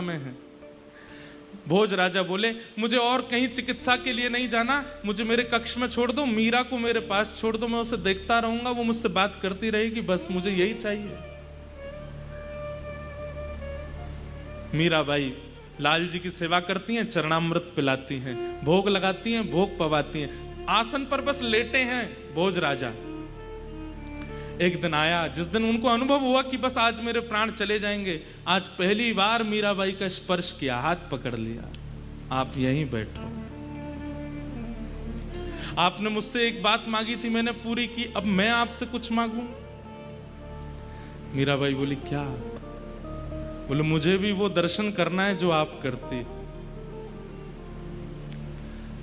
में है। भोज राजा बोले, मुझे और कहीं चिकित्सा के लिए नहीं जाना, मुझे मेरे कक्ष में छोड़ दो, मीरा को मेरे पास छोड़ दो, मैं उसे देखता रहूंगा, वो मुझसे बात करती रहेगी, बस मुझे यही चाहिए। मीराबाई लाल जी की सेवा करती हैं, चरणामृत पिलाती हैं, भोग लगाती हैं, भोग पवाती हैं, आसन पर बस लेटे हैं भोज राजा। एक दिन आया जिस दिन उनको अनुभव हुआ कि बस आज मेरे प्राण चले जाएंगे। आज पहली बार मीराबाई का स्पर्श किया, हाथ पकड़ लिया, आप यहीं बैठो। आपने मुझसे एक बात मांगी थी, मैंने पूरी की, अब मैं आपसे कुछ मांगू? मीराबाई बोली, क्या? बोले, मुझे भी वो दर्शन करना है जो आप करती।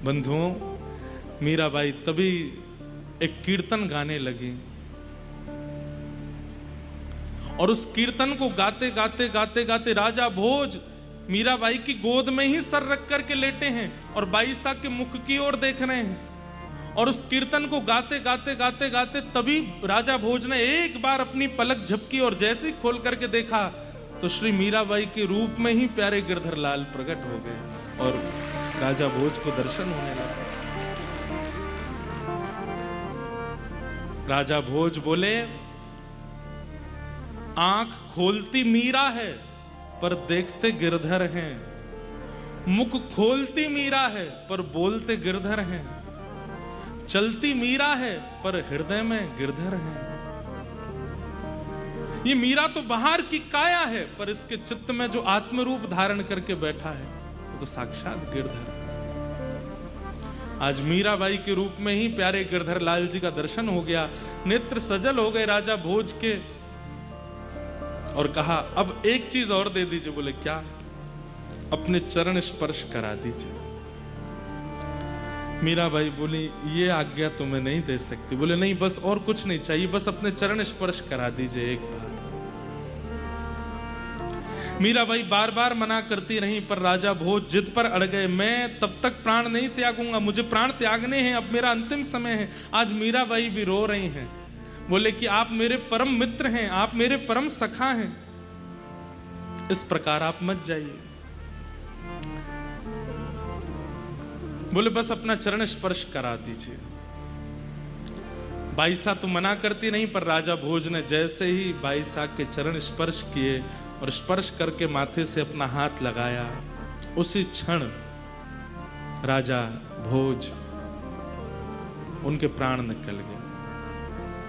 बंधुओं, मीराबाई तभी एक कीर्तन गाने लगी और उस कीर्तन को गाते गाते गाते गाते राजा भोज मीराबाई की गोद में ही सर रख करके लेटे हैं और बाईसा के मुख की ओर देख रहे हैं। और उस कीर्तन को गाते गाते गाते गाते तभी राजा भोज ने एक बार अपनी पलक झपकी और जैसे ही खोल करके देखा तो श्री मीराबाई के रूप में ही प्यारे गिरधर लाल प्रकट हो गए और राजा भोज को दर्शन होने लगा। राजा भोज बोले, आंख खोलती मीरा है पर देखते गिरधर हैं, मुख खोलती मीरा है पर बोलते गिरधर हैं, चलती मीरा है पर हृदय में गिरधर हैं। ये मीरा तो बाहर की काया है पर इसके चित्त में जो आत्म रूप धारण करके बैठा है वो तो साक्षात गिरधर है। आज मीराबाई के रूप में ही प्यारे गिरधर लाल जी का दर्शन हो गया, नेत्र सजल हो गए राजा भोज के। और कहा, अब एक चीज और दे दीजिए। बोले, क्या? अपने चरण स्पर्श करा दीजिए। मीराबाई बोली, ये आज्ञा तो मैं नहीं दे सकती। बोले, नहीं, बस और कुछ नहीं चाहिए, बस अपने चरण स्पर्श करा दीजिए एक बार। मीराबाई बार बार मना करती रही पर राजा भोज जिद पर अड़ गए, मैं तब तक प्राण नहीं त्यागूंगा, मुझे प्राण त्यागने हैं, अब मेरा अंतिम समय है। आज मीराबाई भी रो रही हैं। बोले कि आप मेरे परम मित्र हैं, आप मेरे परम सखा हैं, इस प्रकार आप मत जाइए। बोले, बस अपना चरण स्पर्श करा दीजिए। बाईसा तो मना करती नहीं पर राजा भोज ने जैसे ही बाईसा के चरण स्पर्श किए और स्पर्श करके माथे से अपना हाथ लगाया, उसी क्षण राजा भोज उनके प्राण निकल गए।